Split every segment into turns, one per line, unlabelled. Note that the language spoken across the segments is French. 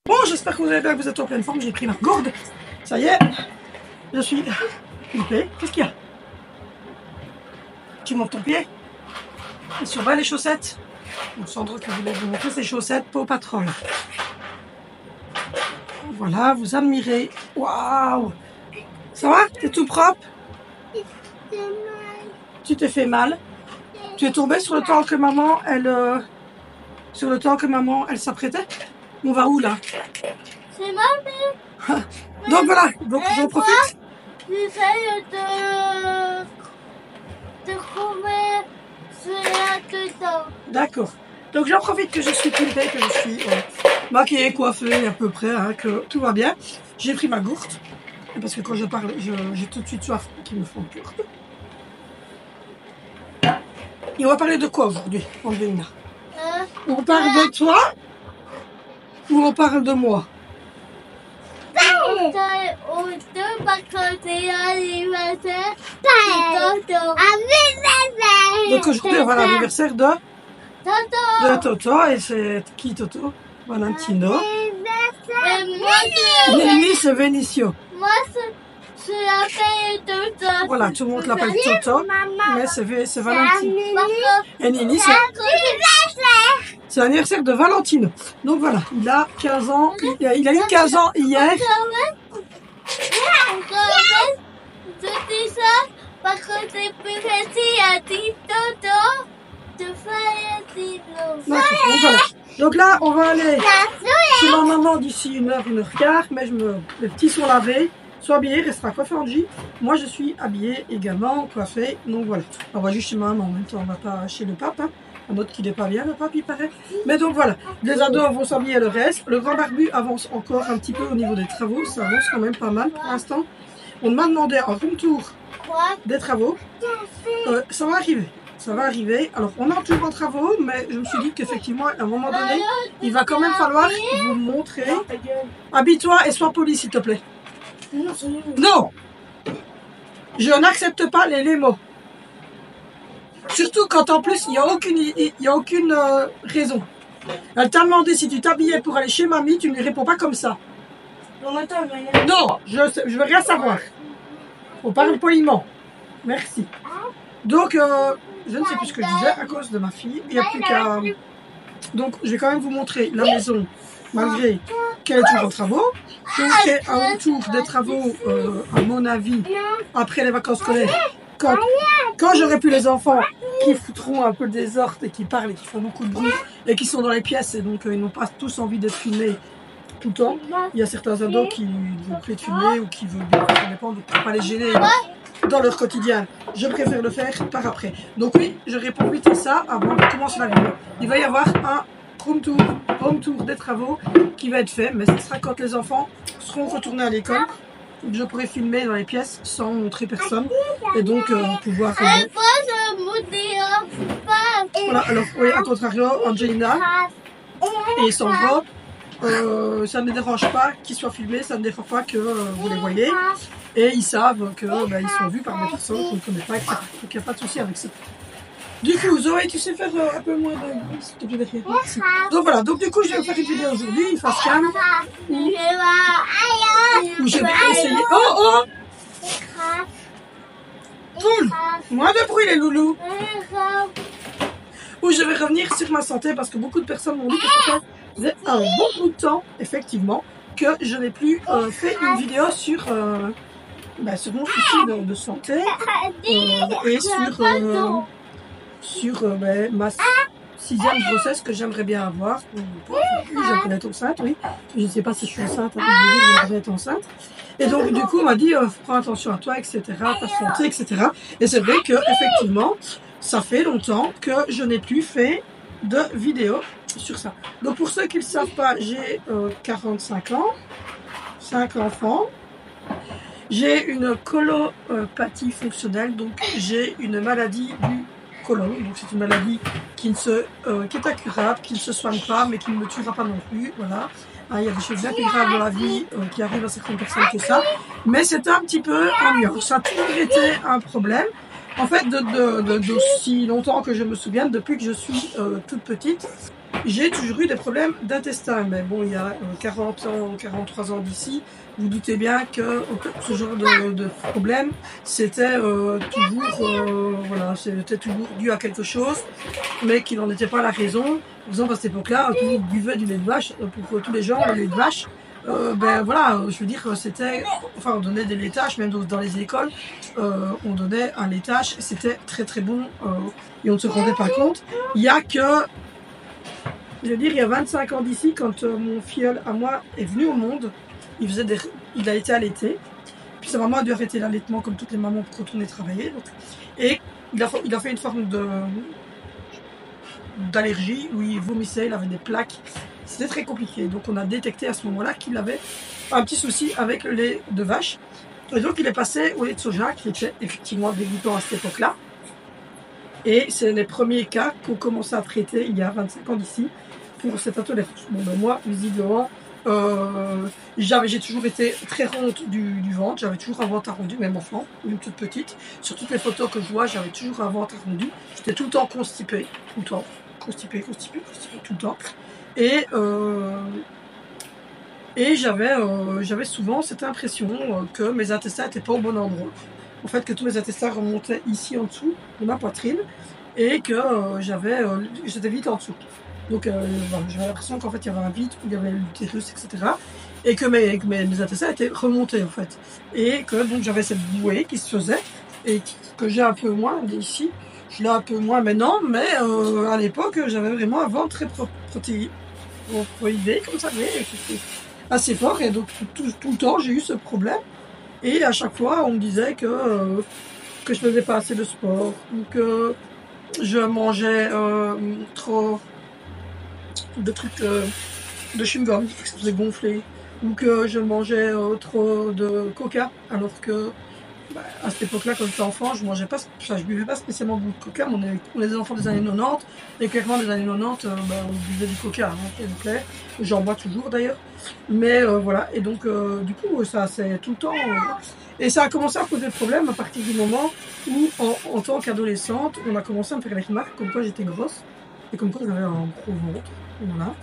Bon, j'espère que vous allez bien, que vous êtes en pleine forme. J'ai pris ma gourde. Ça y est, je suis flippée. Qu'est-ce qu'il y a? Tu montes ton pied. Et sur bas les chaussettes. Donc Sandra qui voulait vous montrer ses chaussettes Paw Patrol. Voilà, vous admirez. Waouh! Ça va? T'es tout propre? Tu t'es fait mal? Tu es tombé sur le temps que maman, elle s'apprêtait? On va où là?
C'est maman.
Donc voilà, donc j'en profite.
J'essaye de trouver ce temps.
D'accord. Donc j'en profite que je suis pimpée, que je suis maquillée, coiffée à peu près, hein, que tout va bien. J'ai pris ma gourde. Parce que quand je parle, j'ai tout de suite soif qu'il me faut une gourde. Et on va parler de quoi aujourd'hui, Angelina? On parle de toi ou on parle de moi? Donc aujourd'hui on va à l'anniversaire de Toto. Et c'est qui Toto? Valentino. Nini c'est Venicio.
Moi, je l'appelle Toto.
Voilà, tout le monde l'appelle Toto, mais c'est Valentino. Et Nini c'est l'anniversaire de Valentino. Donc voilà, il a 15 ans, il a eu 15 ans hier.
Je dis ça parce que c'est plus petit à dire Toto de Valentino.
Donc là, on va aller chez ma maman d'ici 1h, 1h15, mais les petits sont lavés, sont habillés, restera coiffé en J. Moi, je suis habillée également, coiffée. Donc voilà, on va juste chez ma maman en même temps, on va pas chez le pape. Hein. Un autre qui n'est pas bien, le pape, il paraît. Mais donc voilà, les ados vont s'habiller le reste. Le grand barbu avance encore un petit peu au niveau des travaux, ça avance quand même pas mal pour l'instant. On m'a demandé un room tour des travaux. Ça va arriver. Ça va arriver. Alors, on est toujours en travaux, mais je me suis dit qu'effectivement, à un moment donné, il va quand même falloir vous montrer. Habille-toi et sois poli, s'il te plaît. Non! Je n'accepte pas les mots. Surtout quand en plus, il n'y a aucune raison. Elle t'a demandé si tu t'habillais pour aller chez mamie, tu ne lui réponds pas comme ça. Non, je veux rien savoir. On parle poliment. Merci. Donc, je ne sais plus ce que je disais à cause de ma fille. Il n'y a plus qu'à... Donc, je vais quand même vous montrer la maison, malgré qu'elle est toujours en travaux. Je vous ferai un tour des travaux, à mon avis, après les vacances scolaires. Quand j'aurai plus les enfants qui foutront un peu le désordre et qui parlent et qui font beaucoup de bruit et qui sont dans les pièces et donc ils n'ont pas tous envie d'être filmés tout le temps. Il y a certains ados qui vont plus être filmés ou qui veulent bien, ça dépend, donc pour ne pas les gêner dans leur quotidien. Je préfère le faire par après. Donc oui, je réponds vite à ça avant de commencer la vidéo. Il va y avoir un home tour des travaux qui va être fait, mais ce sera quand les enfants seront retournés à l'école. Je pourrai filmer dans les pièces sans montrer personne et donc pouvoir... Voilà, alors oui, à contrario, Angelina et Sandra, ça ne les dérange pas qu'ils soient filmés, ça ne dérange pas que vous les voyez. Et ils savent qu'ils sont vus par des personnes qu'on ne connaît pas, etc. Donc il n'y a pas de souci avec ça. Du coup, Zoé, tu sais faire un peu moins de bruit, s'il te plaît, derrière. Merci. Donc voilà, donc du coup, je vais faire une vidéo aujourd'hui, face cam, où je vais essayer... Oh! Cool! Moins de bruit, les loulous! Où je vais revenir sur ma santé, parce que beaucoup de personnes m'ont dit que ça faisait un bon bout de temps, effectivement, que je n'ai plus fait une vidéo sur mon souci de santé et sur ma 6e grossesse que j'aimerais bien avoir. J'aimerais être enceinte, oui. Je ne sais pas si je suis enceinte, j'aimerais être enceinte. Et donc, du coup, on m'a dit, prends attention à toi, etc., ta santé, etc. Et c'est vrai que effectivement, ça fait longtemps que je n'ai plus fait de vidéo sur ça. Donc, pour ceux qui ne le savent pas, j'ai 45 ans, 5 enfants. J'ai une colopathie fonctionnelle, donc j'ai une maladie du côlon. Donc c'est une maladie qui est incurable, qui ne se soigne pas, mais qui ne me tuera pas non plus. Voilà. Il y a des choses bien plus graves dans la vie qui arrivent à certaines personnes que ça. Mais c'est un petit peu ennuyant. Ça a toujours été un problème. En fait, d'aussi longtemps que je me souviens, depuis que je suis toute petite, j'ai toujours eu des problèmes d'intestin. Mais bon, il y a 40 ans, 43 ans d'ici, vous doutez bien que ce genre de problème, c'était toujours, voilà, c'était toujours dû à quelque chose, mais qui n'en était pas la raison. Par exemple, à cette époque-là, tout le monde buvait du lait de vache. Pour tous les gens, le lait de vache, ben voilà, je veux dire, c'était, enfin, on donnait des laitages, même dans les écoles, on donnait un laitage, c'était très très bon, et on ne se rendait pas compte. Il y a que, je veux dire, il y a 25 ans d'ici, quand mon filleul à moi est venu au monde, il a été allaité, puis sa maman a dû arrêter l'allaitement comme toutes les mamans pour retourner travailler, donc, et il a fait une forme d'allergie où il vomissait, il avait des plaques. C'était très compliqué. Donc on a détecté à ce moment-là qu'il avait un petit souci avec le lait de vache. Et donc il est passé au lait de soja, qui était effectivement dégoûtant à cette époque-là. Et c'est les premiers cas qu'on commençait à traiter il y a 25 ans d'ici pour cette intolérance. Bon ben moi, visiblement, j'ai toujours été très ronde du ventre, j'avais toujours un ventre arrondi, même enfant, une toute petite. Sur toutes les photos que je vois, j'avais toujours un ventre arrondi. J'étais tout le temps constipée, tout le temps. Constipée, tout le temps. Et j'avais souvent cette impression que mes intestins n'étaient pas au bon endroit. En fait, que tous mes intestins remontaient ici en dessous de ma poitrine et que j'étais vite en dessous. Donc j'avais l'impression qu'en fait il y avait un vide où il y avait l'utérus, etc. Et que mes intestins étaient remontés en fait. Et que donc j'avais cette bouée qui se faisait et que j'ai un peu moins ici. Je l'ai un peu moins maintenant, mais à l'époque j'avais vraiment un ventre très protéiné, comme ça, c'était assez fort. Et donc tout le temps j'ai eu ce problème. Et à chaque fois on me disait que je faisais pas assez de sport ou que je mangeais trop de trucs de chewing-gum qui se faisaient gonfler ou que je mangeais trop de coca alors que à cette époque-là, quand j'étais enfant, je buvais pas spécialement beaucoup de coca. On est des enfants des années 90 et clairement des années 90, on buvait du coca, hein, j'en bois toujours d'ailleurs. Mais voilà, et donc du coup ça c'est tout le temps. Et ça a commencé à poser problème à partir du moment où en tant qu'adolescente, on a commencé à me faire les remarques comme quoi j'étais grosse et comme quoi j'avais un gros ventre. Voilà.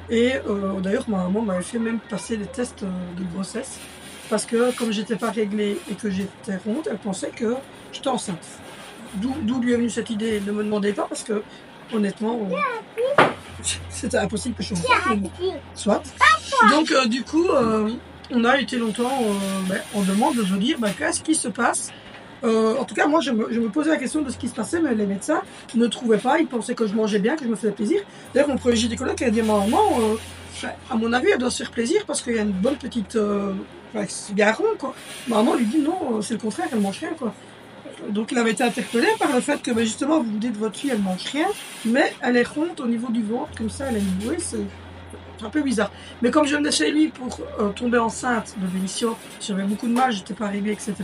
Et d'ailleurs ma maman m'avait fait même passer des tests de grossesse. Parce que comme j'étais pas réglée et que j'étais ronde, elle pensait que j'étais enceinte. D'où lui est venue cette idée, ne me demandez pas parce que honnêtement, c'était impossible que je sois enceinte. Soit. Donc du coup, on a été longtemps en demande de se dire qu'est-ce qui se passe. En tout cas, moi, je me posais la question de ce qui se passait, mais les médecins ne trouvaient pas. Ils pensaient que je mangeais bien, que je me faisais plaisir. D'ailleurs, mon premier gynécologue a dit à ma maman, à mon avis, elle doit se faire plaisir parce qu'il y a une bonne petite garon, quoi. Ma maman lui dit non, c'est le contraire, elle mange rien, quoi. Donc, il avait été interpellé par le fait que justement, vous dites votre fille, elle mange rien, mais elle est ronde au niveau du ventre, comme ça, elle a une bouée, c'est un peu bizarre. Mais comme je venais chez lui pour tomber enceinte de Vénition, j'avais beaucoup de mal, j'étais pas arrivée, etc.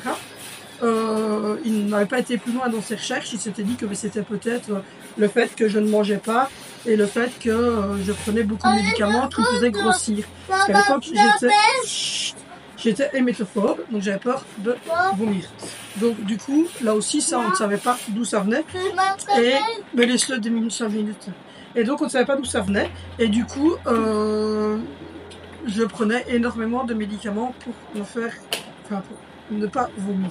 Il n'avait pas été plus loin dans ses recherches, il s'était dit que c'était peut-être le fait que je ne mangeais pas et le fait que je prenais beaucoup de médicaments qui me faisaient grossir. Parce qu'à l'époque, j'étais hémétophobe, donc j'avais peur de vomir. Donc du coup, là aussi, ça, on ne savait pas d'où ça venait. Mais laisse-le 2 minutes, 5 minutes. Et donc, on ne savait pas d'où ça venait. Et du coup, je prenais énormément de médicaments pour ne pas vomir.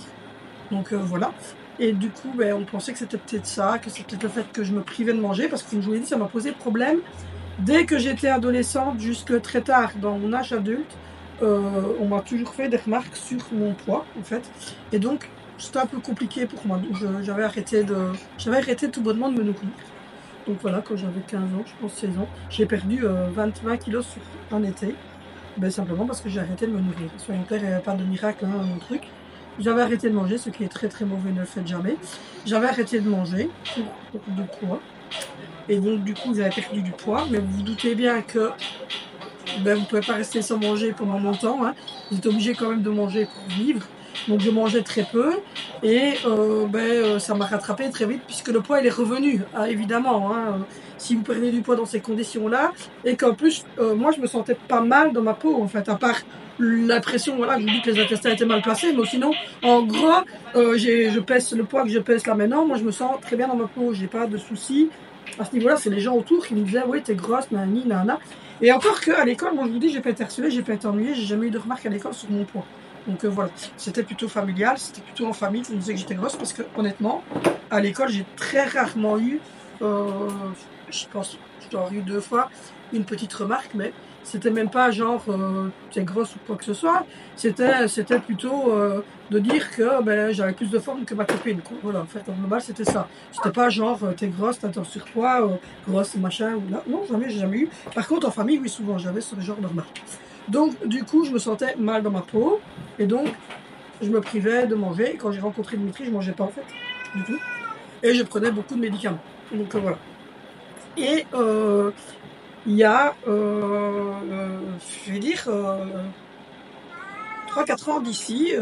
Donc voilà. Et du coup, on pensait que c'était peut-être ça, que c'était peut-être le fait que je me privais de manger, parce que comme je vous l'ai dit, ça m'a posé problème. Dès que j'étais adolescente, jusque très tard dans mon âge adulte, on m'a toujours fait des remarques sur mon poids, en fait. Et donc, c'était un peu compliqué pour moi. J'avais arrêté tout bonnement de me nourrir. Donc voilà, quand j'avais 15 ans, je pense 16 ans, j'ai perdu 20 kilos sur un été. Simplement parce que j'ai arrêté de me nourrir. Soyons clairs, il n'y avait pas de miracle, hein, mon truc. J'avais arrêté de manger, ce qui est très très mauvais, ne le faites jamais. J'avais arrêté de manger pour du poids. Et donc du coup, j'avais perdu du poids. Mais vous vous doutez bien que vous ne pouvez pas rester sans manger pendant longtemps. Hein. Vous êtes obligé quand même de manger pour vivre. Donc je mangeais très peu. Et ça m'a rattrapé très vite puisque le poids il est revenu, hein, évidemment. Hein. Si vous prenez du poids dans ces conditions-là. Et qu'en plus, moi je me sentais pas mal dans ma peau en fait. À part l'impression, voilà, que je vous dis que les intestins étaient mal placés, mais sinon, en gros, je pèse le poids que je pèse là maintenant, moi je me sens très bien dans ma peau, j'ai pas de soucis, à ce niveau-là, c'est les gens autour qui me disaient, oui, t'es grosse, nanani, nanana. Et encore qu'à l'école, moi je vous dis, j'ai pas été harcelée, j'ai pas été ennuyée, j'ai jamais eu de remarques à l'école sur mon poids. Donc voilà, c'était plutôt familial, c'était plutôt en famille qui me disait que j'étais grosse parce que honnêtement, à l'école, j'ai très rarement eu, je pense, je dois avoir eu 2 fois une petite remarque, mais c'était même pas genre t'es grosse ou quoi que ce soit, c'était plutôt de dire que ben, j'avais plus de forme que ma copine. Quoi. Voilà, en fait, en global, c'était ça. C'était pas genre t'es grosse, t'as ton surpoids, grosse machin, ou là. Non, jamais, j'ai jamais eu. Par contre, en famille, oui, souvent, j'avais ce genre de remarque. Donc, du coup, je me sentais mal dans ma peau. Et donc, je me privais de manger. Et quand j'ai rencontré Dimitri, je ne mangeais pas en fait, du tout. Et je prenais beaucoup de médicaments. Donc, voilà. Et il y a, je vais dire, 3-4 ans d'ici,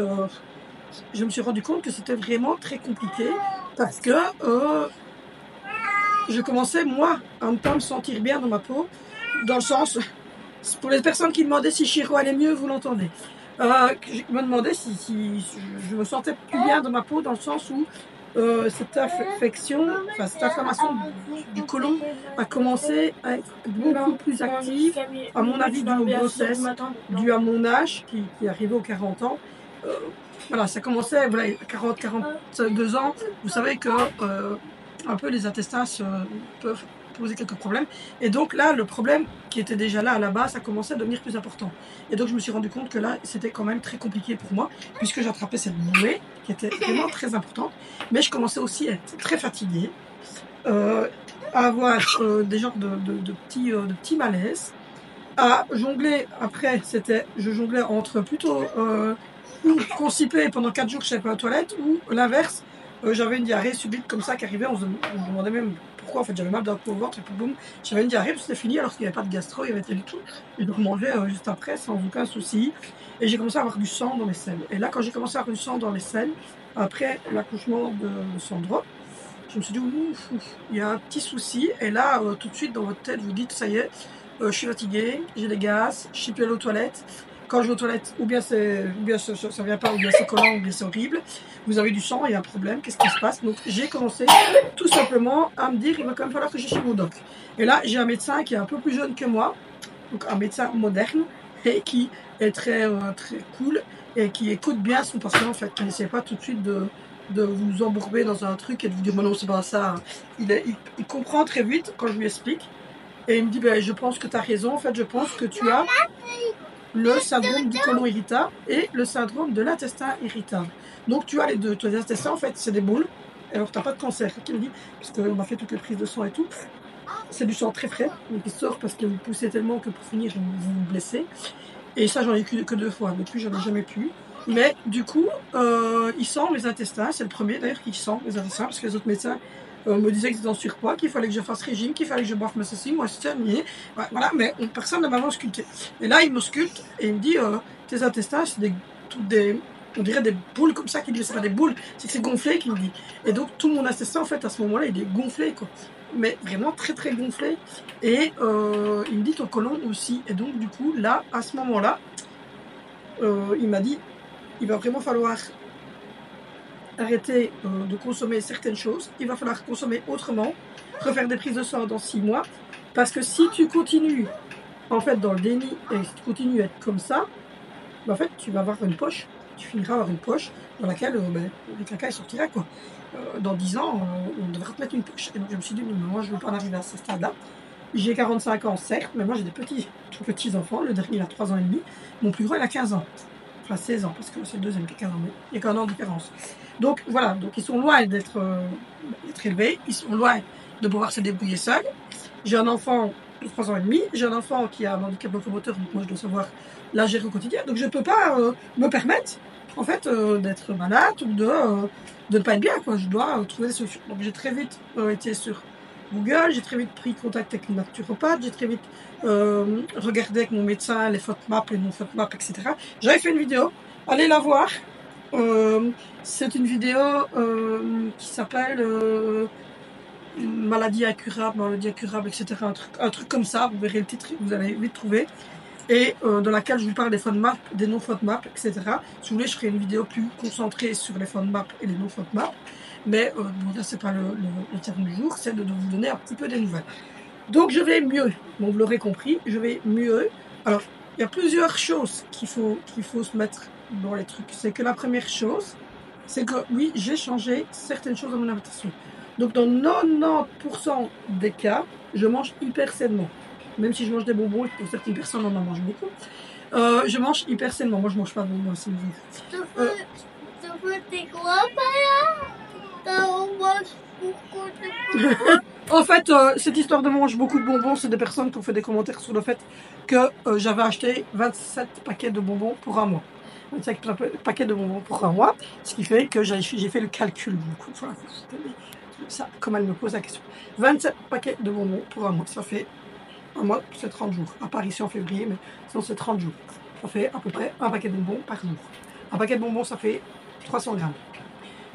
je me suis rendu compte que c'était vraiment très compliqué. Parce que je commençais, moi, à ne pas me sentir bien dans ma peau. Dans le sens... Pour les personnes qui demandaient si Chiro allait mieux, vous l'entendez. Je me demandais si je me sentais plus bien dans ma peau, dans le sens où cette infection, enfin cette inflammation du côlon a commencé à être beaucoup plus active, à mon avis, dû aux grossesses, dû à mon âge, qui est arrivé aux 40 ans. Voilà, ça commençait, voilà, 40-42 ans, vous savez que un peu les intestins peuvent poser quelques problèmes. Et donc là, le problème qui était déjà là à la base, ça commençait à devenir plus important. Et donc je me suis rendu compte que là, c'était quand même très compliqué pour moi, puisque j'attrapais cette bouée qui était vraiment très importante. Mais je commençais aussi à être très fatiguée, à avoir des genres de petits malaises, à jongler. Après, je jonglais entre plutôt ou constipée pendant 4 jours, je ne sais pas aux toilettes, ou l'inverse, j'avais une diarrhée subite comme ça qui arrivait, on se demandait même pourquoi, en fait j'avais mal dans le ventre et puis boum, j'avais une diarrhée, puis c'était fini alors qu'il n'y avait pas de gastro, il n'y avait pas du tout, et je remangeais juste après sans aucun souci, et j'ai commencé à avoir du sang dans les selles. Et là quand j'ai commencé à avoir du sang dans les selles, après l'accouchement de Sandro, je me suis dit ouf, il y a un petit souci, et là tout de suite dans votre tête vous dites ça y est, je suis fatiguée, j'ai des gaz, je suis plus allée aux toilettes. Quand je vais aux toilettes, ou bien ça ne vient pas, ou bien c'est collant, ou bien c'est horrible. Vous avez du sang, il y a un problème, qu'est-ce qui se passe? Donc j'ai commencé tout simplement à me dire, il va quand même falloir que je chez mon doc. Et là, j'ai un médecin qui est un peu plus jeune que moi, donc un médecin moderne, et qui est très cool, et qui écoute bien son patient, en fait, qui n'essaie pas tout de suite de vous embourber dans un truc et de vous dire, non, c'est pas ça. Il comprend très vite quand je lui explique. Et il me dit, ben, je pense que tu as raison, en fait, je pense que tu as le syndrome du côlon irritable et le syndrome de l'intestin irritable. Donc tu as les deux. Les intestins, en fait, c'est des boules. Alors tu n'as pas de cancer, qui me dit, parce qu'on m'a fait toutes les prises de sang et tout. C'est du sang très frais, donc il sort parce que vous poussez tellement que pour finir, vous vous blessez. Et ça, j'en ai eu que 2 fois, mais plus, j'en ai jamais pu. Mais du coup, il sent les intestins, c'est le premier d'ailleurs qui sent les intestins, parce que les autres médecins me disaient que c'était en surpoids, qu'il fallait que je fasse régime, qu'il fallait que je boive ma ceci, moi c'était nié. Voilà, mais personne ne m'avait ausculté. Et là, il m'ausculte et il me dit tes intestins, c'est on dirait des boules comme ça, qu'il dit, c'est pas des boules, c'est que c'est gonflé, qu'il me dit. Et donc, tout mon intestin, en fait, à ce moment-là, il est gonflé, quoi. Mais vraiment très très gonflé. Et il me dit ton côlon aussi. Et donc, du coup, là, à ce moment-là, il m'a dit il va vraiment falloir arrêter de consommer certaines choses, il va falloir consommer autrement, refaire des prises de sang dans 6 mois, parce que si tu continues en fait dans le déni et si tu continues à être comme ça, ben, en fait tu vas avoir une poche, tu finiras avoir une poche dans laquelle le caca il sortira quoi. Dans 10 ans, on devrait te mettre une poche. Et donc je me suis dit, non, moi je ne veux pas en arriver à ce stade-là. J'ai 45 ans certes, mais moi j'ai des tout petits enfants, le dernier il a 3 ans et demi, mon plus grand il a 15 ans. Enfin 16 ans, parce que c'est le deuxième qui a 15 ans, mais il y a qu'un an de différence. Donc voilà, donc ils sont loin d'être élevés, ils sont loin de pouvoir se débrouiller seuls. J'ai un enfant de 3 ans et demi, j'ai un enfant qui a un handicap locomoteur, donc moi je dois savoir la gérer au quotidien. Donc je ne peux pas me permettre en fait d'être malade ou de ne pas être bien, quoi. Je dois trouver des solutions. Donc j'ai très vite été sur Google, j'ai très vite pris contact avec une naturopathe, j'ai très vite regardé avec mon médecin les FODMAP, les non-FODMAP, etc. J'avais fait une vidéo, allez la voir. C'est une vidéo qui s'appelle maladie incurable, etc. Un truc comme ça, vous verrez le titre, vous allez vite trouver. Et dans laquelle je vous parle des FODMAP, des non-FODMAP, etc. Si vous voulez, je ferai une vidéo plus concentrée sur les FODMAP et les non-FODMAP. Mais bon, là, c'est pas le terme du jour, c'est de vous donner un petit peu des nouvelles. Donc, je vais mieux. Bon, vous l'aurez compris, je vais mieux. Alors, il y a plusieurs choses qu'il faut se mettre dans les trucs. C'est que la première chose, c'est que oui, j'ai changé certaines choses dans mon alimentation. Donc, dans 90% des cas, je mange hyper sainement. Même si je mange des bonbons, et pour certaines personnes, on en mange beaucoup. Je mange hyper sainement. Moi, je mange pas de bonbons, c'est
Tu veux tes grands-parents? On mange beaucoup de bonbons.
En fait, cette histoire de mange beaucoup de bonbons, c'est des personnes qui ont fait des commentaires sur le fait que j'avais acheté 27 paquets de bonbons pour un mois. 25 paquets de bonbons pour un mois, ce qui fait que j'ai fait le calcul. Du coup, voilà, ça, comme elle me pose la question. 27 paquets de bonbons pour un mois, ça fait un mois, c'est 30 jours. À part ici en février, mais sinon c'est 30 jours. Ça fait à peu près un paquet de bonbons par jour. Un paquet de bonbons, ça fait 300 grammes.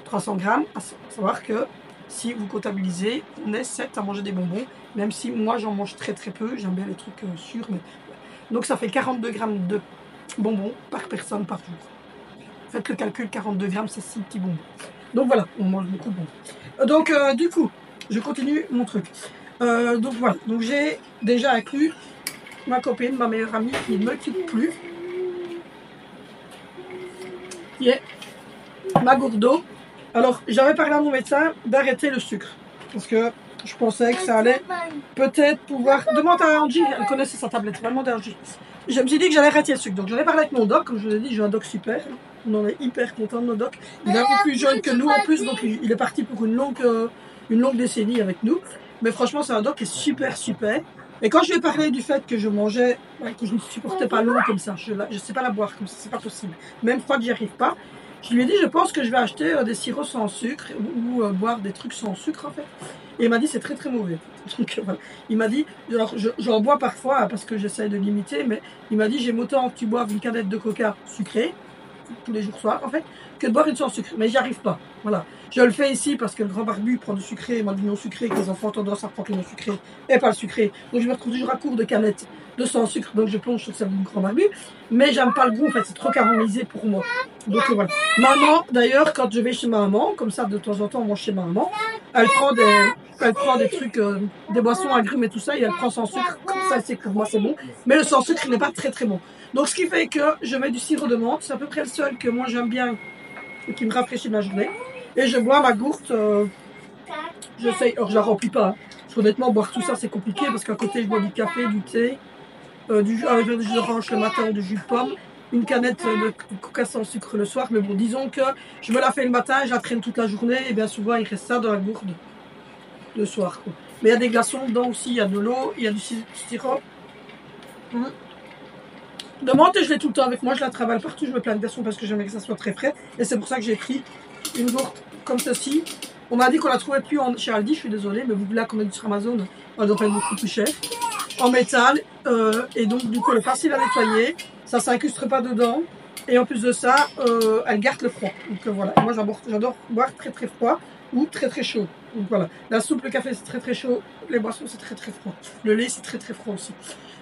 300 grammes, à savoir que si vous comptabilisez, on est 7 à manger des bonbons, même si moi j'en mange très très peu, j'aime bien les trucs sûrs. Mais... Donc ça fait 42 grammes de bonbons par personne par jour. Faites le calcul, 42 grammes, c'est 6 petits bonbons. Donc voilà, on mange beaucoup de bonbons. Donc du coup, je continue mon truc. Donc voilà, donc j'ai déjà inclus ma copine, ma meilleure amie qui ne me quitte plus, qui est ma gourde d'eau. Alors j'avais parlé à mon médecin d'arrêter le sucre, parce que je pensais que ça allait peut-être pouvoir... Demande à Angie, elle connaissait sa tablette, vraiment d'Angie. Je me suis dit que j'allais arrêter le sucre, donc j'en ai parlé avec mon doc, comme je vous ai dit, j'ai un doc super, on en est hyper content de nos docs. Il est un peu plus jeune que nous en plus, donc il est parti pour une longue décennie avec nous. Mais franchement, c'est un doc qui est super, super. Et quand je lui ai parlé du fait que je mangeais, que je ne supportais pas l'eau comme ça, je ne sais pas la boire comme ça, c'est pas possible. Même fois que j'y arrive pas, je lui ai dit, je pense que je vais acheter des sirops sans sucre ou boire des trucs sans sucre en fait. Et il m'a dit, c'est très très mauvais. Donc voilà. Il m'a dit, alors j'en bois parfois parce que j'essaie de limiter, mais il m'a dit, j'aime autant que tu boives une canette de coca sucrée, tous les jours soir en fait, que de boire une sans sucre. Mais j'y arrive pas. Voilà. Je le fais ici parce que le grand barbu prend du sucré, il m'a dit non sucré, que les enfants ont tendance à prendre le non sucré et pas le sucré. Donc je me retrouve toujours à court de canettes de sans sucre, donc je plonge sur celle du grand barbu. Mais j'aime pas le goût, en fait, c'est trop caramélisé pour moi. Donc voilà. Maman, d'ailleurs, quand je vais chez ma maman, comme ça de temps en temps on mange chez ma maman, elle prend des trucs, des boissons agrumes et tout ça, et elle prend sans sucre. Comme ça, c'est pour moi c'est bon. Mais le sans sucre, il n'est pas très très bon. Donc ce qui fait que je mets du sirop de menthe, c'est à peu près le seul que moi j'aime bien et qui me rafraîchit ma journée. Et je bois ma gourde, j'essaye, alors je la remplis pas. Hein. Parce qu'honnêtement, boire tout ça c'est compliqué parce qu'à côté je bois du café, du thé, du jus d'orange le matin ou du jus de pomme, une canette de coca sans sucre le soir. Mais bon, disons que je me la fais le matin, je la traîne toute la journée et bien souvent il reste ça dans la gourde le soir. Quoi. Mais il y a des glaçons dedans aussi, il y a de l'eau, il y a du sirop. De menthe, je l'ai tout le temps avec moi, je la travaille partout, je me plains de glaçons parce que j'aime que ça soit très frais. Et c'est pour ça que j'ai pris une gourde comme ceci. On m'a dit qu'on la trouvait plus chez Aldi, je suis désolée, mais vous voulez la commander sur Amazon, elle doit pas être beaucoup plus cher. En métal, et donc du coup elle est facile à nettoyer, ça ne s'incruste pas dedans. Et en plus de ça, elle garde le froid. Donc voilà, moi j'adore boire très très froid ou très très chaud. Donc voilà, la soupe, le café c'est très très chaud, les boissons c'est très très froid. Le lait c'est très très froid aussi.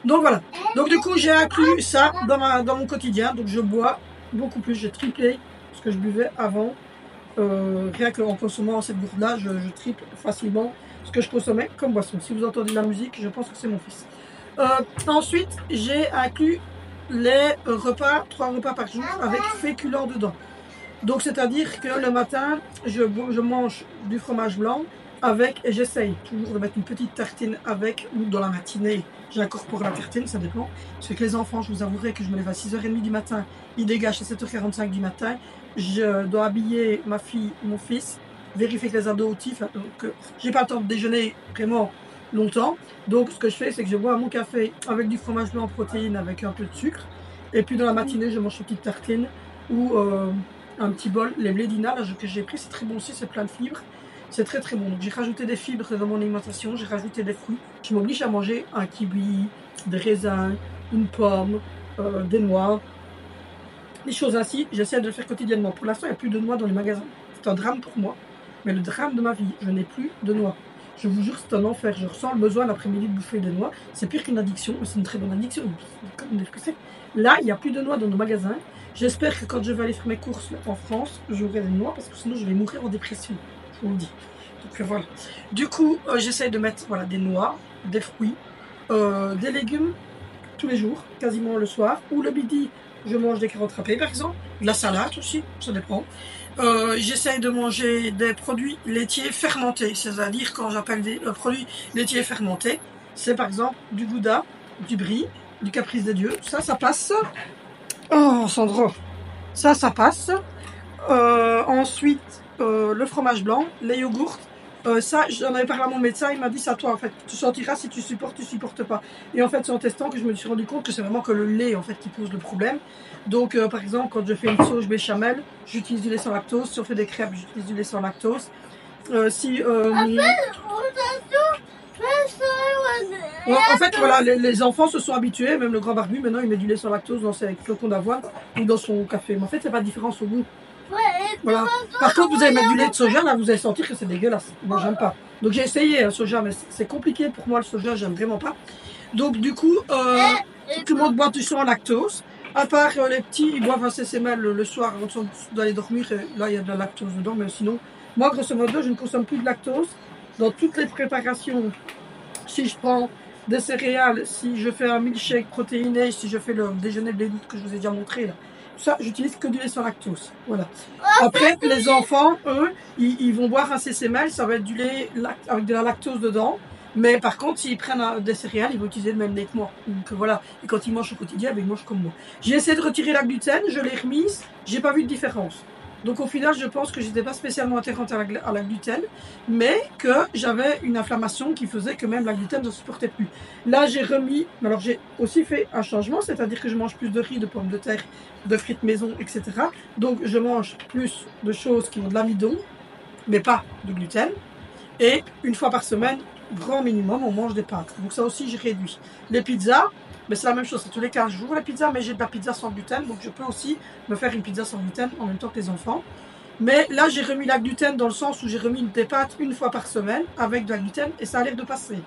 Donc voilà, donc du coup j'ai inclus ça dans mon quotidien, donc je bois beaucoup plus, j'ai triplé ce que je buvais avant. Rien qu'en consommant cette gourde là, je triple facilement ce que je consommais comme boisson. Si vous entendez la musique, je pense que c'est mon fils. Ensuite, j'ai inclus les repas, 3 repas par jour avec féculents dedans. Donc c'est-à-dire que le matin, je mange du fromage blanc avec, et j'essaye toujours de mettre une petite tartine avec, ou dans la matinée, j'incorpore la tartine, ça dépend. Parce que les enfants, je vous avouerai que je me lève à 6h30 du matin, ils dégagent à 7h45 du matin. Je dois habiller ma fille, mon fils, vérifier que les ados autifs, donc j'ai pas le temps de déjeuner vraiment longtemps. Donc ce que je fais, c'est que je bois mon café avec du fromage blanc en protéines avec un peu de sucre. Et puis dans la matinée, je mange une petite tartine ou un petit bol. Les blédina que j'ai pris, c'est très bon aussi, c'est plein de fibres. C'est très très bon. Donc j'ai rajouté des fibres dans mon alimentation, j'ai rajouté des fruits. Je m'oblige à manger un kiwi, des raisins, une pomme, des noix. Des choses ainsi, j'essaie de le faire quotidiennement. Pour l'instant, il n'y a plus de noix dans les magasins. C'est un drame pour moi, mais le drame de ma vie, je n'ai plus de noix. Je vous jure, c'est un enfer. Je ressens le besoin l'après-midi de bouffer des noix. C'est pire qu'une addiction, mais c'est une très bonne addiction. Comment dire que c'est. Là, il n'y a plus de noix dans nos magasins. J'espère que quand je vais aller faire mes courses en France, j'aurai des noix parce que sinon je vais mourir en dépression. Je on dit. Donc voilà. Du coup, j'essaye de mettre voilà, des noix, des fruits, des légumes tous les jours, quasiment le soir. Ou le midi, je mange des carottes râpées par exemple. De la salade aussi, ça dépend. J'essaye de manger des produits laitiers fermentés. C'est-à-dire quand j'appelle des produits laitiers fermentés, c'est par exemple du gouda, du brie, du caprice des dieux. Ça passe. Oh Sandro, ça passe. Ensuite, le fromage blanc, les yogourts. Ça, j'en avais parlé à mon médecin, il m'a dit c'est à toi en fait. Tu sentiras si tu supportes, tu supportes pas. Et en fait, c'est en testant que je me suis rendu compte que c'est vraiment que le lait en fait qui pose le problème. Donc, par exemple, quand je fais une sauce béchamel, j'utilise du lait sans lactose. Si on fait des crêpes, j'utilise du lait sans lactose. En fait, voilà, les enfants se sont habitués, même le grand barbu, maintenant il met du lait sans lactose dans ses flocons d'avoine ou dans son café. Mais en fait, c'est pas de différence au goût. Voilà. Par contre, vous allez mettre du lait de soja, là, vous allez sentir que c'est dégueulasse. Moi, j'aime pas. Donc, j'ai essayé le soja, mais c'est compliqué pour moi, le soja, j'aime vraiment pas. Donc, du coup, tout le monde boit du sans lactose. À part les petits, ils boivent un CCML le soir avant d'aller dormir. Et là, il y a de la lactose dedans, mais sinon, moi, grosso modo, je ne consomme plus de lactose. Dans toutes les préparations, si je prends des céréales, si je fais un milkshake protéiné, si je fais le déjeuner de que je vous ai déjà montré, là. Ça, j'utilise que du lait sans lactose. Voilà. Après, les enfants, eux, ils vont boire un CCML, ça va être du lait avec de la lactose dedans. Mais par contre, s'ils prennent des céréales, ils vont utiliser le même lait que moi. Donc voilà. Et quand ils mangent au quotidien, ils mangent comme moi. J'ai essayé de retirer la gluten, je l'ai remise, j'ai pas vu de différence. Donc au final, je pense que j'étais pas spécialement intéressante à la gluten, mais que j'avais une inflammation qui faisait que même la gluten ne supportait plus. Là, j'ai remis, alors j'ai aussi fait un changement, c'est-à-dire que je mange plus de riz, de pommes de terre, de frites maison, etc. Donc je mange plus de choses qui ont de l'amidon, mais pas de gluten. Et une fois par semaine, grand minimum, on mange des pâtes. Donc ça aussi, j'ai réduit. Les pizzas, mais c'est la même chose, c'est tous les 15 jours la pizza, mais j'ai de la pizza sans gluten, donc je peux aussi me faire une pizza sans gluten en même temps que les enfants. Mais là, j'ai remis la gluten dans le sens où j'ai remis des pâtes une fois par semaine avec de la gluten et ça a l'air de passer.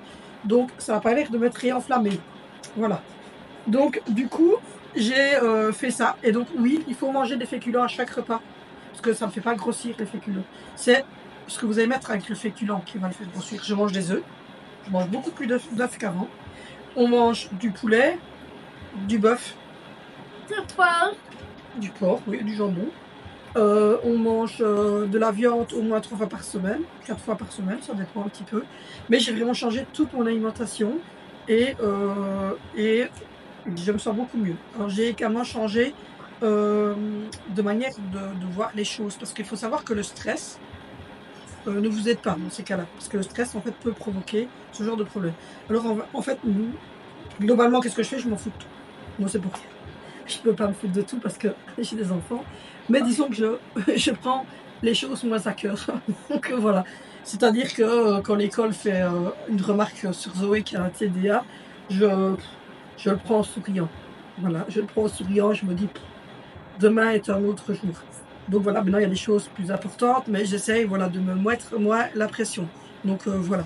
Donc ça n'a pas l'air de me réenflammer. Voilà. Donc du coup, j'ai fait ça. Et donc oui, il faut manger des féculents à chaque repas. Parce que ça ne me fait pas grossir les féculents. C'est ce que vous allez mettre avec le féculent qui va le faire grossir. Je mange des œufs. Je mange beaucoup plus d'œufs qu'avant. On mange du poulet, du bœuf, du porc, oui, du jambon. On mange de la viande au moins 3 fois par semaine, 4 fois par semaine, ça dépend un petit peu. Mais j'ai vraiment changé toute mon alimentation et je me sens beaucoup mieux. Alors j'ai également changé de manière de voir les choses parce qu'il faut savoir que le stress ne vous aide pas dans ces cas-là. Parce que le stress en fait peut provoquer ce genre de problème. Alors en fait, globalement, qu'est-ce que je fais? Je m'en fous de tout. Moi, c'est pour ça. Je ne peux pas me foutre de tout parce que j'ai des enfants. Mais disons que je prends les choses moins à cœur. Donc voilà. C'est-à-dire que quand l'école fait une remarque sur Zoé qui a un TDA, je le prends en souriant. Voilà, je le prends en souriant, je me dis, demain est un autre jour. Donc voilà, maintenant il y a des choses plus importantes, mais j'essaye voilà, de me mettre moi la pression. Donc voilà.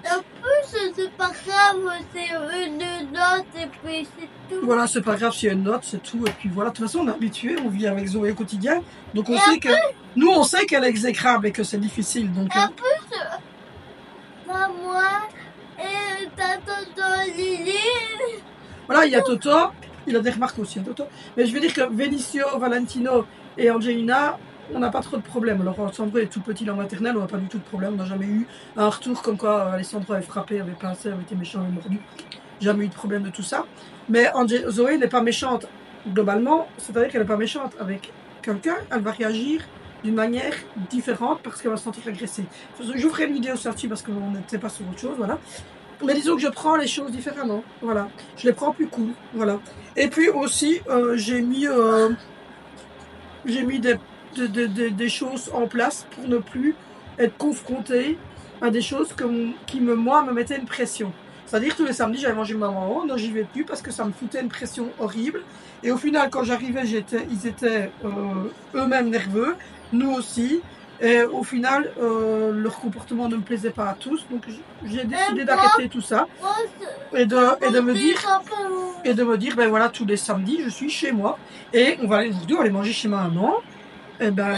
C'est pas grave, c'est une note et puis c'est tout.
Voilà, c'est pas grave s'il y a une note, c'est tout. Et puis voilà, de toute façon on est habitué, on vit avec Zoé au quotidien. Donc on sait que nous on sait qu'elle est exécrable et que c'est difficile. Donc,
en plus, moi et ta tonton Lily.
Voilà, il y a Toto, il a des remarques aussi, hein, Toto. Mais je veux dire que Venicio, Valentino et Angelina, on n'a pas trop de problèmes. Alors Alessandro est tout petit en maternelle, on n'a pas du tout de problème. On n'a jamais eu un retour comme quoi Alessandro avait frappé, avait pincé, avait été méchant et mordu. Jamais eu de problème de tout ça. Mais Zoé n'est pas méchante globalement, c'est-à-dire qu'elle n'est pas méchante avec quelqu'un, elle va réagir d'une manière différente parce qu'elle va se sentir agressée. Je vous ferai une vidéo sur là-dessus parce qu'on n'était pas sur autre chose, voilà. Mais disons que je prends les choses différemment, voilà. Je les prends plus cool, voilà. Et puis aussi, j'ai mis des choses en place pour ne plus être confrontée à des choses qui me mettaient une pression. C'est-à-dire tous les samedis j'allais manger ma maman, non j'y vais plus parce que ça me foutait une pression horrible. Et au final quand j'arrivais ils étaient eux-mêmes nerveux, nous aussi. Et au final leur comportement ne me plaisait pas à tous, donc j'ai décidé d'arrêter tout ça et de me dire ben voilà, tous les samedis je suis chez moi et on va aller manger chez ma maman. Eh ben,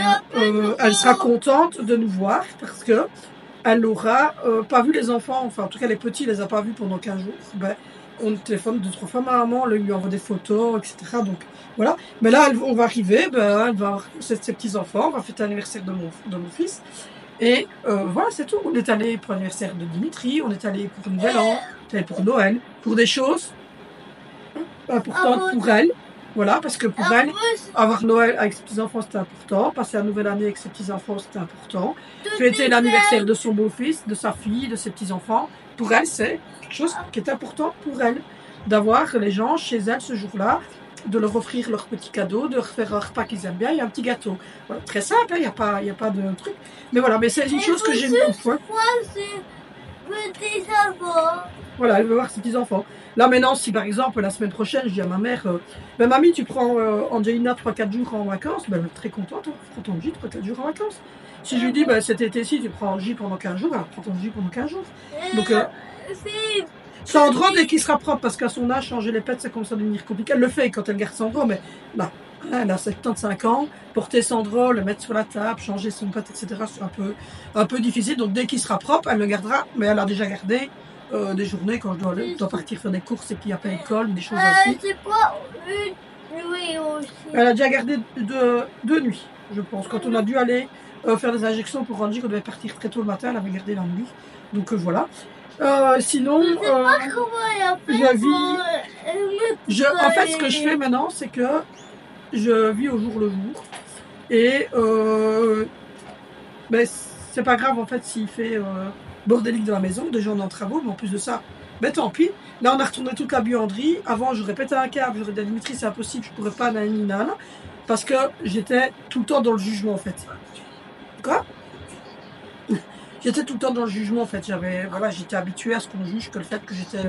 elle sera contente de nous voir parce que elle n'aura pas vu les enfants, enfin en tout cas les petits, elle les a pas vus pendant 15 jours. Ben, on téléphone 2-3 fois ma maman, elle lui envoie des photos, etc. Donc voilà. Mais là, on va arriver, ben, elle va avoir ses petits-enfants, on va fêter l'anniversaire de mon fils. Et voilà, c'est tout. On est allé pour l'anniversaire de Dimitri, on est allé pour Nouvel An, on est allé pour Noël, pour des choses importantes pour elle. Voilà, parce que pour elle, avoir Noël avec ses petits-enfants, c'était important. Passer la nouvelle année avec ses petits-enfants, c'était important. Fêter l'anniversaire de son beau-fils, de sa fille, de ses petits-enfants. Pour elle, c'est quelque chose qui est important pour elle. D'avoir les gens chez elle ce jour-là, de leur offrir leurs petits cadeaux, de leur faire un repas qu'ils aiment bien et un petit gâteau. Voilà, très simple, il n'y a pas de truc. Mais voilà, mais c'est une chose que j'aime beaucoup. Voilà, elle veut voir ses petits-enfants. Là maintenant, si par exemple la semaine prochaine, je dis à ma mère, ben mamie, tu prends Angelina 3-4 jours en vacances, ben elle est très contente, hein, prends ton J 3-4 jours en vacances. Si je lui dis, ben cet été-ci, tu prends J pendant 15 jours, alors prends ton J pendant 15 jours. Donc, Sandro, dès qu'il sera propre, parce qu'à son âge, changer les pets, ça commence à devenir compliqué. Elle le fait quand elle garde Sandro, mais là, elle a 75 ans, porter Sandro, le mettre sur la table, changer son pet, etc., c'est un peu difficile. Donc dès qu'il sera propre, elle le gardera, mais elle a déjà gardé des journées quand je dois partir faire des courses et qu'il n'y a pas d'école, des choses ainsi.
C'est pas une nuit aussi.
Elle a déjà gardé deux nuits, je pense. Quand on a dû aller faire des injections pour Angie, qu'on devait partir très tôt le matin, elle avait gardé la nuit. Donc voilà. Sinon, je vis. En fait, ce que je fais maintenant, c'est que je vis au jour le jour. Et ben, c'est pas grave en fait s'il fait bordélique de la maison. Déjà on est en travaux, mais en plus de ça, ben tant pis. Là on a retourné toute la buanderie. Avant j'aurais pété un câble, j'aurais dit à Dimitri c'est impossible, je pourrais pas nanana. Parce que j'étais tout le temps dans le jugement en fait. Quoi? J'étais tout le temps dans le jugement en fait. Voilà, j'étais habituée à ce qu'on juge que le fait que j'étais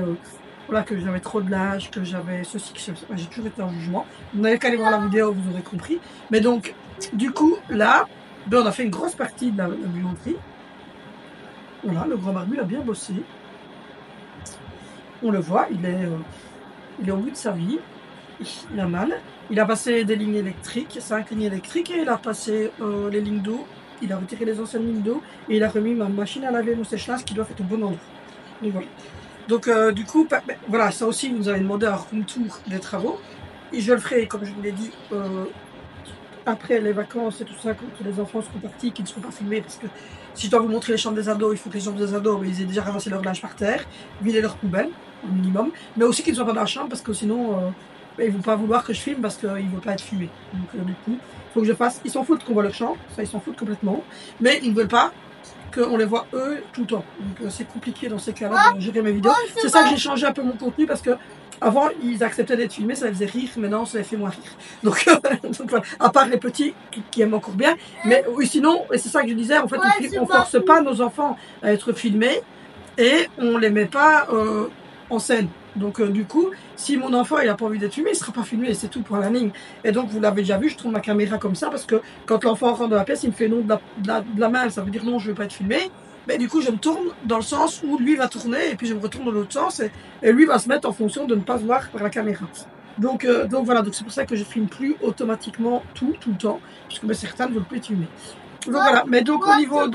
voilà, que j'avais trop de l'âge, que j'avais ceci, que j'ai toujours été en jugement. Vous n'avez qu'à aller voir la vidéo, vous aurez compris. Mais donc, du coup, là, ben, on a fait une grosse partie de la buanderie. Voilà, le grand barbu a bien bossé. On le voit, il est au bout de sa vie. Il a mal. Il a passé des lignes électriques, 5 lignes électriques, et il a passé les lignes d'eau. Il a retiré les anciennes lignes d'eau et il a remis ma machine à laver, mon sèche-linge qui doit être au bon endroit. Donc voilà. Donc du coup, ben, voilà, ça aussi, vous avez demandé un room tour des travaux. Et je le ferai, comme je vous l'ai dit, après les vacances et tout ça, quand les enfants seront partis, qu'ils ne seront pas filmés, parce que si je dois vous montrer les chambres des ados, il faut que les chambres des ados, ils aient déjà ramassé leur linge par terre, vidé leur poubelle, au minimum, mais aussi qu'ils ne soient pas dans la chambre, parce que sinon, ils ne vont pas vouloir que je filme, parce qu'ils ne veulent pas être filmés. Donc du coup, il faut que je fasse, ils s'en foutent qu'on voit leur chambre, ça ils s'en foutent complètement, mais ils ne veulent pas qu'on les voit eux tout le temps. Donc c'est compliqué dans ces cas-là de gérer mes vidéos. C'est ça que j'ai changé un peu mon contenu, parce que avant, ils acceptaient d'être filmés, ça les faisait rire, maintenant ça les fait moins rire. Donc voilà. À part les petits qui aiment encore bien. Mais oui, sinon, et c'est ça que je disais, en fait, on force pas nos enfants à être filmés et on les met pas en scène. Donc du coup, si mon enfant il a pas envie d'être filmé, il sera pas filmé et c'est tout pour la ligne. Et donc vous l'avez déjà vu, je tourne ma caméra comme ça parce que quand l'enfant rentre dans la pièce, il me fait non de la main, ça veut dire non, je veux pas être filmé. Mais du coup, je me tourne dans le sens où lui va tourner et puis je me retourne dans l'autre sens et lui va se mettre en fonction de ne pas se voir par la caméra. Donc voilà, donc c'est pour ça que je filme plus automatiquement tout le temps, puisque ben, certains ne veulent plus être filmés. Donc voilà, mais donc au niveau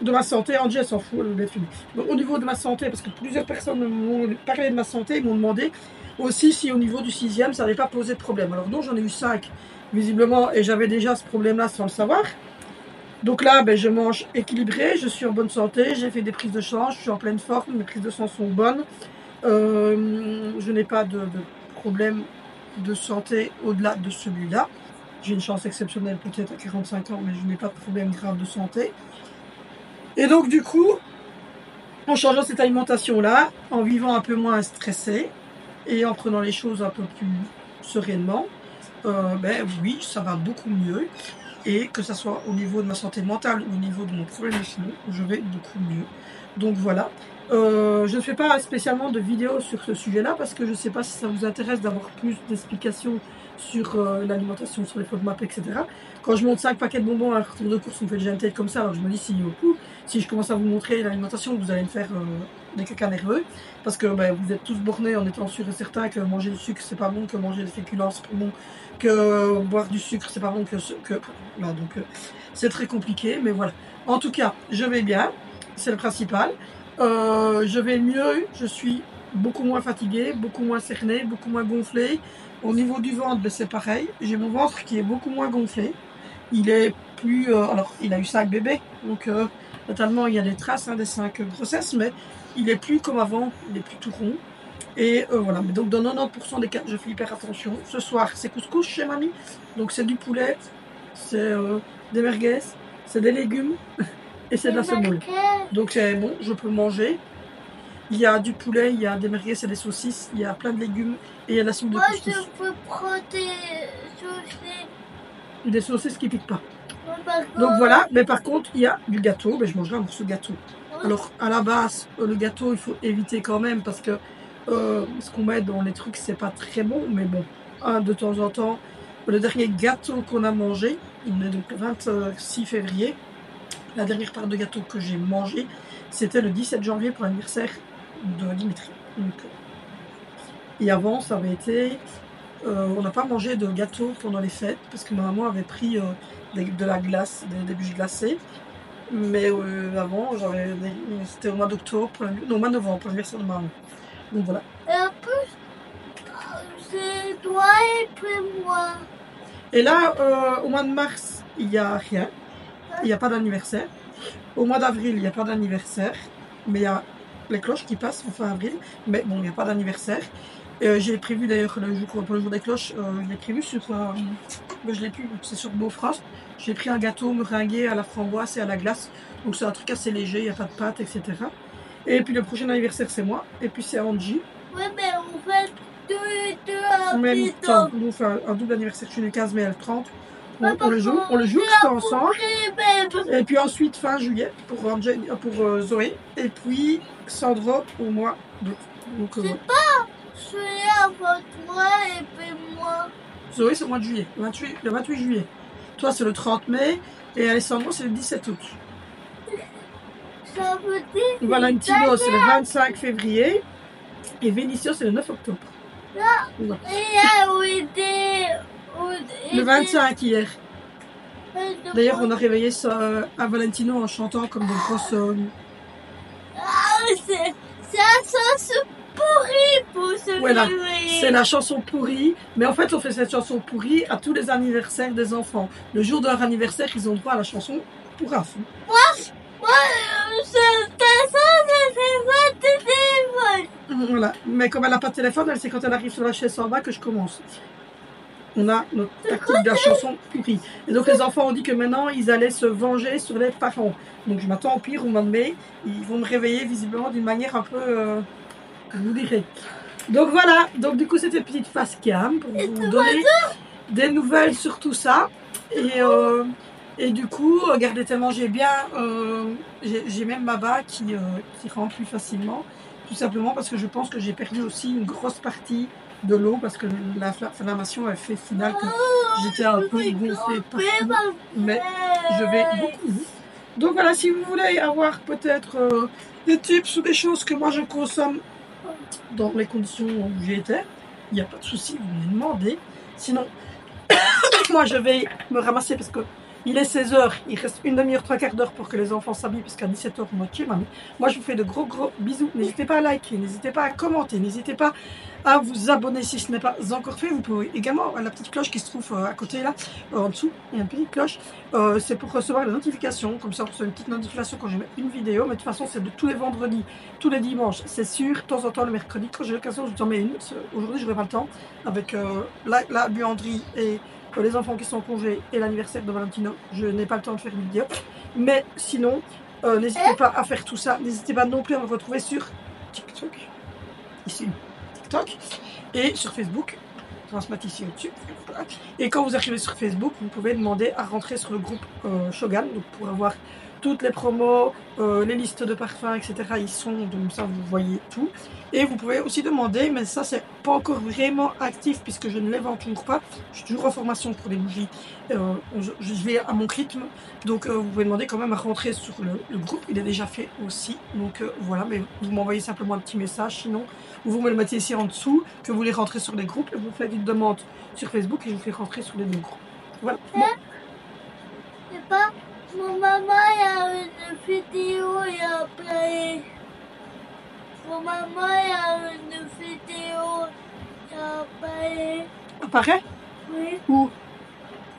de ma santé, Angie elle s'en fout, elle veut filmer. Donc au niveau de ma santé, parce que plusieurs personnes m'ont parlé de ma santé, ils m'ont demandé aussi si au niveau du 6e, ça n'avait pas posé de problème. Alors non, j'en ai eu 5 visiblement et j'avais déjà ce problème-là sans le savoir. Donc là, ben, je mange équilibré, je suis en bonne santé, j'ai fait des prises de sang, je suis en pleine forme, mes prises de sang sont bonnes. Je n'ai pas de problème de santé au-delà de celui-là. J'ai une chance exceptionnelle peut-être à 45 ans, mais je n'ai pas de problème grave de santé. Et donc du coup, en changeant cette alimentation-là, en vivant un peu moins stressé et en prenant les choses un peu plus sereinement, ben oui, ça va beaucoup mieux. Et que ce soit au niveau de ma santé mentale ou au niveau de mon problème de chimie, je vais beaucoup mieux. Donc voilà. Je ne fais pas spécialement de vidéos sur ce sujet-là parce que je ne sais pas si ça vous intéresse d'avoir plus d'explications sur l'alimentation, sur les FODMAP, etc. Quand je monte 5 paquets de bonbons à un retour de course, on me fait déjà une tête comme ça, alors je me dis si je commence à vous montrer l'alimentation, vous allez me faire des caca nerveux parce que ben, vous êtes tous bornés en étant sûrs et certains que manger du sucre c'est pas bon, que manger des féculents c'est pas bon, que boire du sucre c'est pas bon, voilà, donc c'est très compliqué, mais voilà. En tout cas, je vais bien. c'est le principal. Je vais mieux, je suis beaucoup moins fatiguée, beaucoup moins cernée, beaucoup moins gonflée. Au niveau du ventre, ben, c'est pareil. J'ai mon ventre qui est beaucoup moins gonflé. Il est plus... alors, il a eu 5 bébés, donc totalement, il y a des traces des 5 grossesses, mais il est plus comme avant, il est plus tout rond. Et voilà, mais donc dans 90% des cas, je fais hyper attention. Ce soir, c'est couscous chez mamie, donc c'est du poulet, c'est des merguez, c'est des légumes et c'est de la semoule. Donc c'est bon, je peux manger. Il y a du poulet, il y a des merguez et des saucisses, il y a plein de légumes et il y a la soupe de couscous.
Moi, je peux prendre des saucisses.
Des saucisses qui piquent pas. Donc voilà, mais par contre, il y a du gâteau, mais je mangerai un morceau de gâteau. Alors à la base, le gâteau, il faut éviter quand même parce que ce qu'on met dans les trucs, c'est pas très bon, mais bon, de temps en temps. Le dernier gâteau qu'on a mangé, il est donc le 26 février. La dernière part de gâteau que j'ai mangé, c'était le 17 janvier pour l'anniversaire de Dimitri. Donc, et avant, ça avait été... on n'a pas mangé de gâteau pendant les fêtes parce que ma maman avait pris de la glace, des bûches glacées. Mais avant, c'était au mois d'octobre, non, au mois de novembre, pour l'anniversaire de ma maman. Donc voilà.
Et en plus, c'est toi et puis moi.
Et là, au mois de mars, il n'y a rien. Il n'y a pas d'anniversaire. Au mois d'avril, il n'y a pas d'anniversaire. Mais il y a les cloches qui passent en fin avril. Mais bon, il n'y a pas d'anniversaire. J'ai prévu d'ailleurs pour le jour des cloches, je l'ai prévu sur... je l'ai plus, c'est sur Beaufrast. J'ai pris un gâteau meringué à la framboise et à la glace. Donc c'est un truc assez léger, il n'y a pas de pâte, etc. Et puis le prochain anniversaire, c'est moi. Et puis c'est Angie.
Oui, mais on fait deux
En même temps, nous on fait un double anniversaire. Je suis le 15 mai, elle le 30. On le joue tout ensemble. Et puis ensuite, fin juillet, pour Zoé. Et puis Sandro au mois d'août. Donc,
c'est pas celui-là entre toi et puis moi.
Zoé, c'est au mois de juillet, le 28 juillet. Toi, c'est le 30 mai. Et Alessandro, c'est le 17 août.
Ça veut dire...
Valentino, c'est le 25 février. Et Vinicio, c'est le 9 octobre.
Là,
le 25 hier. D'ailleurs, on a réveillé ça à Valentino en chantant comme des grosses...
c'est la chanson pourrie pour se
voilà,
réveiller.
C'est la chanson pourrie. Mais en fait, on fait cette chanson pourrie à tous les anniversaires des enfants. Le jour de leur anniversaire, ils ont droit à la chanson pourrave. Voilà, mais comme elle n'a pas de téléphone, elle sait quand elle arrive sur la chaise en bas que je commence. On a notre tactique de la chanson pourrie. Et donc les enfants ont dit que maintenant ils allaient se venger sur les parents. Donc je m'attends au pire au mois de mai. Ils vont me réveiller visiblement d'une manière un peu, je vous dirai. Donc voilà, donc du coup c'était une petite face cam pour vous donner des nouvelles sur tout ça. Et du coup, regardez tellement j'ai bien, j'ai même ma bas qui rentre plus facilement. Tout simplement parce que je pense que j'ai perdu aussi une grosse partie de l'eau parce que l'inflammation a fait final que j'étais un peu gonflée partout, mais je vais beaucoup mieux. Donc voilà, si vous voulez avoir peut-être des tips ou des choses que moi je consomme dans les conditions où j'étais, il n'y a pas de souci, vous me demandez. Sinon, moi je vais me ramasser parce que il est 16h, il reste une demi-heure, 3/4 d'heure pour que les enfants s'habillent parce qu'à 17h on va chez mamie. Moi je vous fais de gros bisous. N'hésitez pas à liker, n'hésitez pas à commenter, n'hésitez pas à vous abonner si ce n'est pas encore fait. Vous pouvez également, la petite cloche qui se trouve à côté là, en dessous, il y a une petite cloche. C'est pour recevoir les notifications, comme ça on reçoit une petite notification quand je mets une vidéo. Mais de toute façon c'est de tous les vendredis, tous les dimanches, c'est sûr. De temps en temps le mercredi, quand j'ai l'occasion je vous en mets une. Aujourd'hui je n'aurai pas le temps avec la buanderie et... les enfants qui sont en congé et l'anniversaire de Valentino, je n'ai pas le temps de faire une vidéo. Mais sinon, n'hésitez pas à faire tout ça. N'hésitez pas non plus à me retrouver sur TikTok, ici, TikTok, et sur Facebook, transmettre ici au-dessus. Et quand vous arrivez sur Facebook, vous pouvez demander à rentrer sur le groupe Shogun, donc pour avoir toutes les promos, les listes de parfums, etc. Ils sont, donc ça vous voyez tout. Et vous pouvez aussi demander, mais ça c'est pas encore vraiment actif puisque je ne les vends toujours pas. Je suis toujours en formation pour les bougies. Je vais à mon rythme. Donc vous pouvez demander quand même à rentrer sur le groupe. Il est déjà fait aussi. Donc voilà, mais vous m'envoyez simplement un petit message sinon. Ou vous me le mettez ici en dessous que vous voulez rentrer sur les groupes. Et vous faites une demande sur Facebook et je vous fais rentrer sur les deux groupes. Voilà. Bon.
C'est pas Mon maman, il y a une vidéo et après. Mon maman, il y a une vidéo et après.
Apparaît?
Oui,
Où?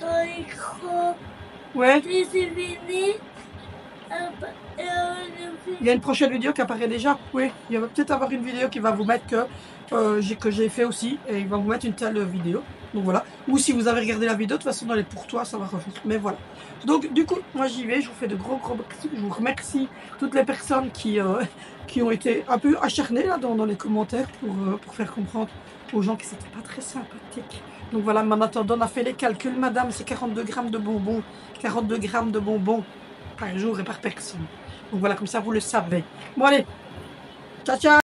dans l'écran.
Ouais.
Si c'est fini, il y a une vidéo.
Il y a une prochaine vidéo qui apparaît déjà. Oui, il va peut-être avoir une vidéo qui va vous mettre que j'ai fait aussi. Et il va vous mettre une telle vidéo. Donc voilà. Ou si vous avez regardé la vidéo, de toute façon dans les pour toi, ça va revenir. Mais voilà. Donc du coup, moi j'y vais. Je vous fais de gros merci. Je vous remercie toutes les personnes qui ont été un peu acharnées là, dans les commentaires pour faire comprendre aux gens que c'était pas très sympathique. Donc voilà, en attendant, on a fait les calculs. Madame, c'est 42 grammes de bonbons. 42 grammes de bonbons par jour et par personne. Donc voilà, comme ça vous le savez. Bon allez, ciao ciao.